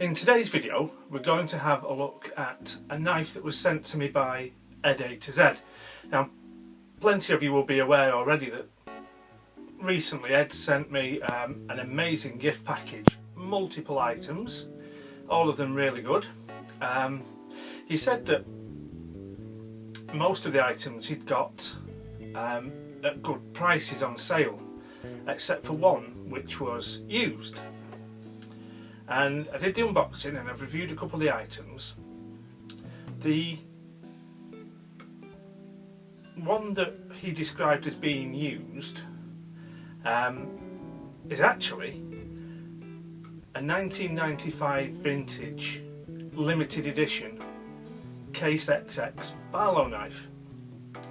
In today's video we're going to have a look at a knife that was sent to me by EdAtoZ. Now plenty of you will be aware already that recently Ed sent me an amazing gift package, multiple items, all of them really good. He said that most of the items he'd got at good prices on sale, except for one which was used. And I did the unboxing and I've reviewed a couple of the items. The one that he described as being used is actually a 1995 vintage limited edition case XX Barlow knife,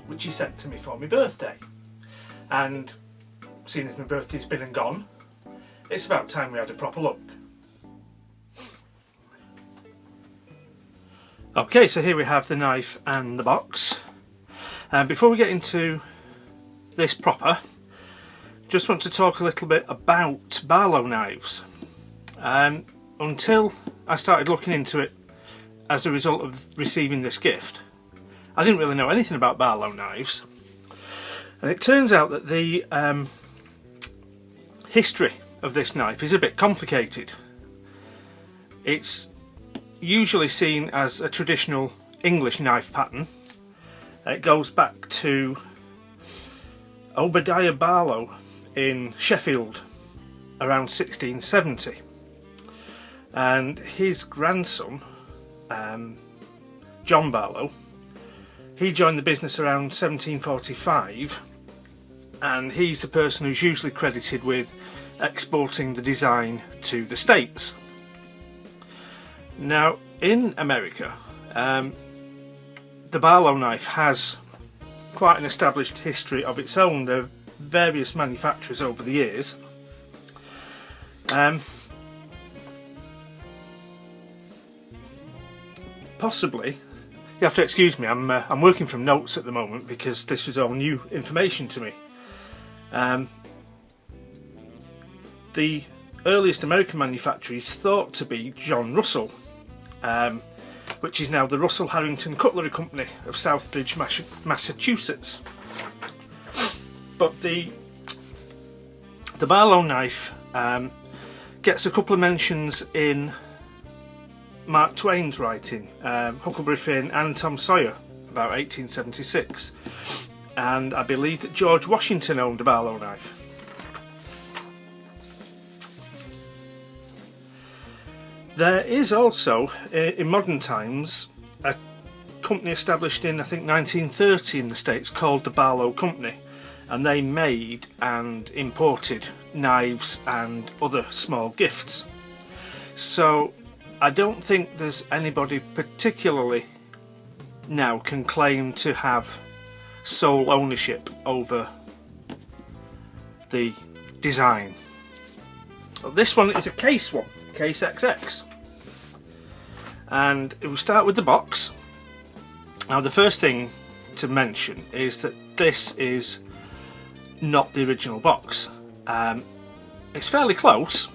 which he sent to me for my birthday. And seeing as my birthday's been and gone, it's about time we had a proper look. Okay, so here we have the knife and the box. Before we get into this proper, just want to talk a little bit about Barlow knives. Until I started looking into it as a result of receiving this gift, I didn't really know anything about Barlow knives. And it turns out that the history of this knife is a bit complicated. It's usually seen as a traditional English knife pattern. It goes back to Obadiah Barlow in Sheffield around 1670, and his grandson John Barlow, he joined the business around 1745, and he's the person who's usually credited with exporting the design to the States. Now in America, the Barlow knife has quite an established history of its own. There are various manufacturers over the years. Possibly, you have to excuse me, I'm working from notes at the moment because this is all new information to me. The earliest American manufacturer is thought to be John Russell, which is now the Russell Harrington Cutlery Company of Southbridge, Massachusetts. But the Barlow knife gets a couple of mentions in Mark Twain's writing, Huckleberry Finn and Tom Sawyer, about 1876, and I believe that George Washington owned a Barlow knife. There is also, in modern times, a company established in I think 1930 in the States called the Barlow Company, and they made and imported knives and other small gifts. So I don't think there's anybody particularly now can claim to have sole ownership over the design. Well, this one is a case one, case XX. And it will start with the box. Now the first thing to mention is that this is not the original box. It's fairly close,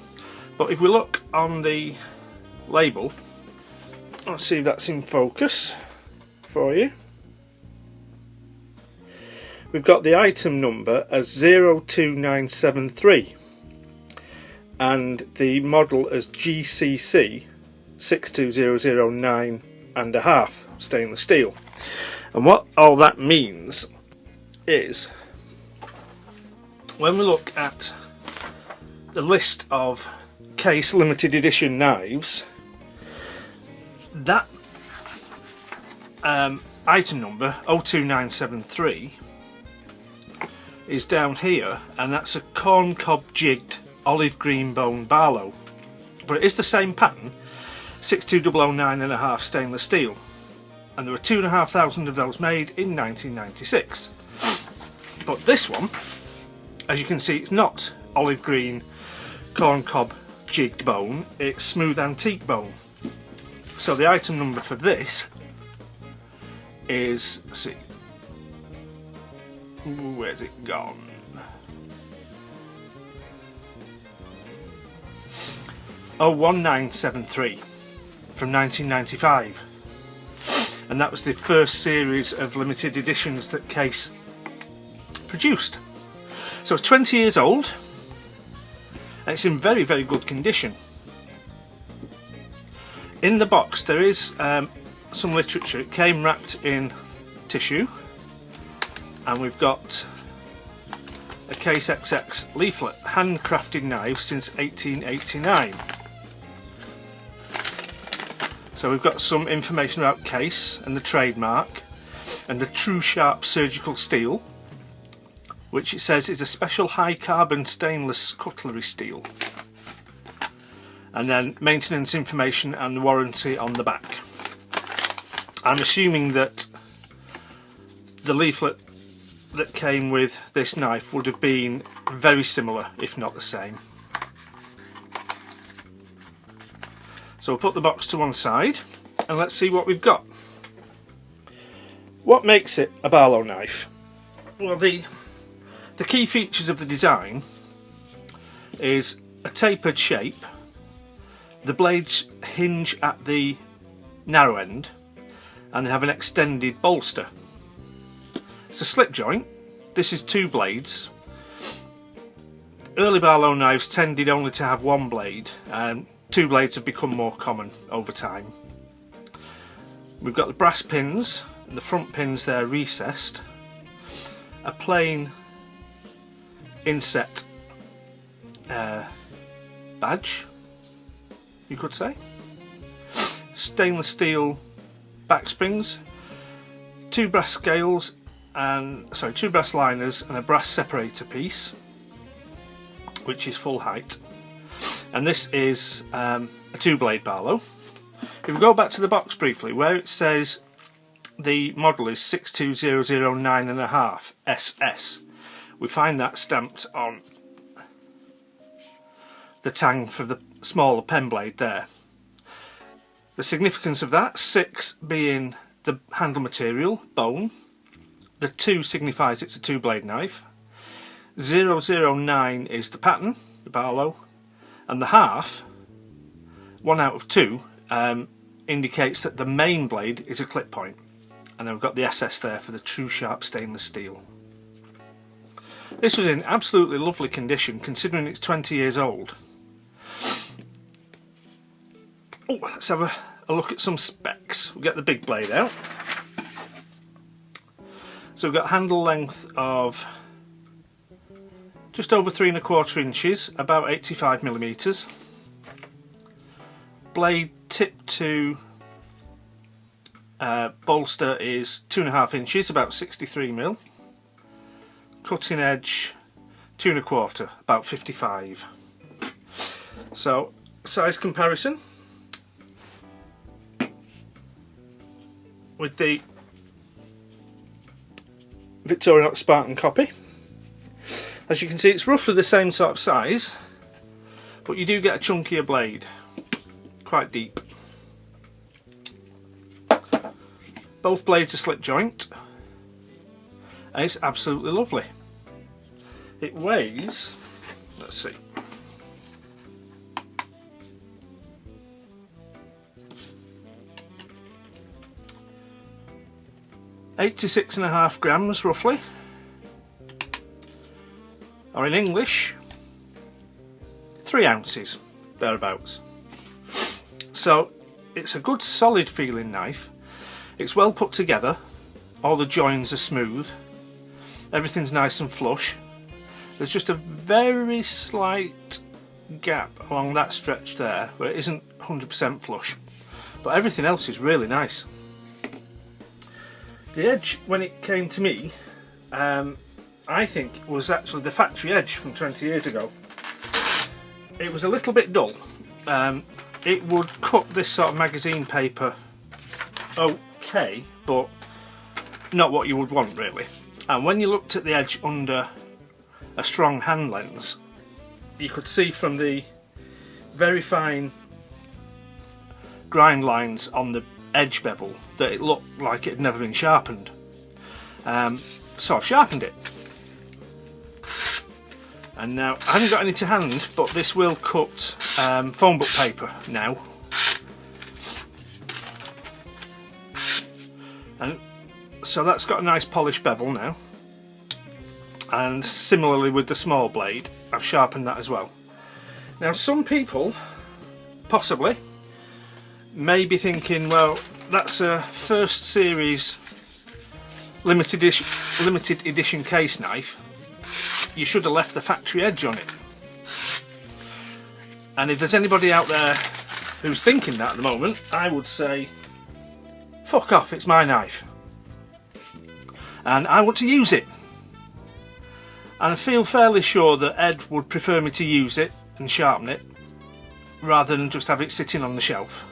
but if we look on the label, let's see if that's in focus for you. We've got the item number as 02973 and the model as GCC 62009.5 stainless steel. And what all that means is, when we look at the list of case limited edition knives, that item number 02973 is down here, and that's a corn cob jigged olive green bone Barlow, but it is the same pattern, 62009.5 stainless steel, and there were 2,500 of those made in 1996. But this one, as you can see, it's not olive green corn cob jigged bone, it's smooth antique bone. So the item number for this is, let's see, where's it gone? 01973. from 1995, and that was the first series of limited editions that Case produced. So it's 20 years old and it's in very, very good condition. In the box there is some literature. It came wrapped in tissue, and we've got a Case XX leaflet, handcrafted knives since 1889. So we've got some information about Case and the trademark and the True Sharp surgical steel, which it says is a special high carbon stainless cutlery steel, and then maintenance information and the warranty on the back. I'm assuming that the leaflet that came with this knife would have been very similar, if not the same. So we'll put the box to one side and let's see what we've got. What makes it a Barlow knife? Well, the key features of the design is a tapered shape. The blades hinge at the narrow end and they have an extended bolster. It's a slip joint. This is two blades. Early Barlow knives tended only to have one blade, and two blades have become more common over time. We've got the brass pins, and the front pins there recessed, a plain inset badge, you could say, stainless steel back springs, two brass scales, two brass liners and a brass separator piece, which is full height. And this is a two-blade Barlow. If we go back to the box briefly, where it says the model is 62009.5 SS, we find that stamped on the tang for the smaller pen blade there. The significance of that, 6 being the handle material, bone, the 2 signifies it's a two-blade knife, 009 is the pattern, the Barlow, and the half, 1 out of 2, indicates that the main blade is a clip point. And then we've got the SS there for the True Sharp stainless steel. This was in absolutely lovely condition considering it's 20 years old. Oh, let's have a look at some specs. We'll get the big blade out. So we've got handle length of just over 3 1/4 inches, about 85 millimeters. Blade tip to bolster is 2.5 inches, about 63 mil. Cutting edge 2 1/4, about 55. So size comparison with the Victorinox Spartan copy. As you can see, it's roughly the same sort of size, but you do get a chunkier blade, quite deep. Both blades are slip joint, and it's absolutely lovely. It weighs, let's see, £86.5 grams roughly, or in English 3 ounces thereabouts. So it's a good solid feeling knife. It's well put together, all the joins are smooth, everything's nice and flush. There's just a very slight gap along that stretch there where it isn't 100% flush, but everything else is really nice. The edge, when it came to me, I think was actually the factory edge from 20 years ago. It was a little bit dull. It would cut this sort of magazine paper okay, but not what you would want really. And when you looked at the edge under a strong hand lens, you could see from the very fine grind lines on the edge bevel that it looked like it had never been sharpened. So I've sharpened it. And now, I haven't got any to hand, but this will cut phone book paper now. So that's got a nice polished bevel now, and similarly with the small blade, I've sharpened that as well. Now some people possibly may be thinking, well, that's a first series limited edition case knife, you should have left the factory edge on it. And if there's anybody out there who's thinking that at the moment, I would say fuck off, it's my knife and I want to use it, and I feel fairly sure that Ed would prefer me to use it and sharpen it rather than just have it sitting on the shelf.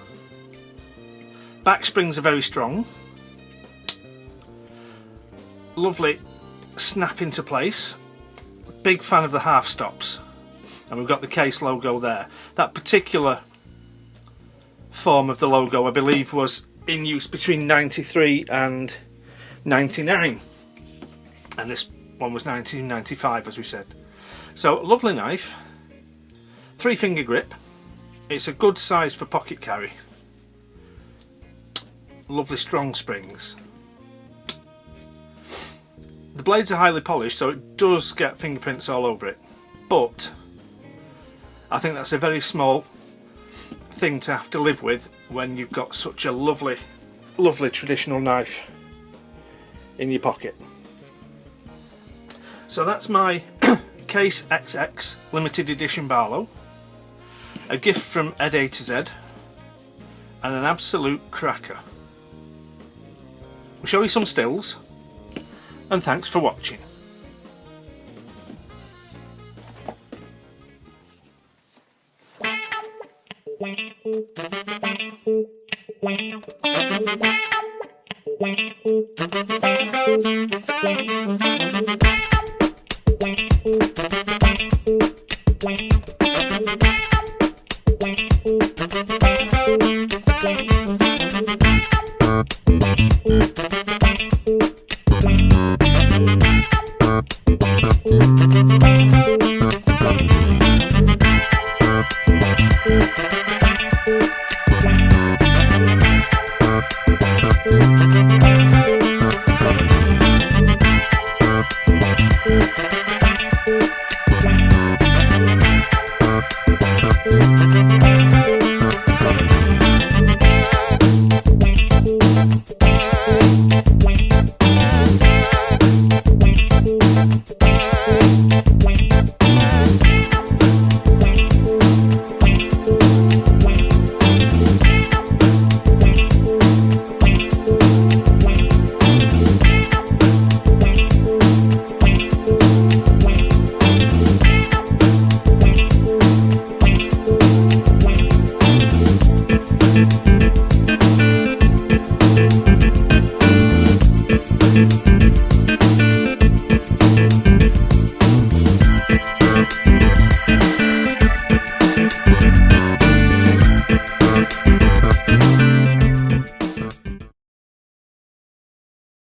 Back springs are very strong, lovely snap into place. Big fan of the half stops, and we've got the case logo there. That particular form of the logo I believe was in use between 93 and 99, and this one was 1995 as we said. So lovely knife, 3-finger grip, it's a good size for pocket carry, lovely strong springs. The blades are highly polished, so it does get fingerprints all over it, but I think that's a very small thing to have to live with when you've got such a lovely traditional knife in your pocket. So that's my Case XX limited edition Barlow, a gift from EdAtoZ, and an absolute cracker. We'll show you some stills, and thanks for watching.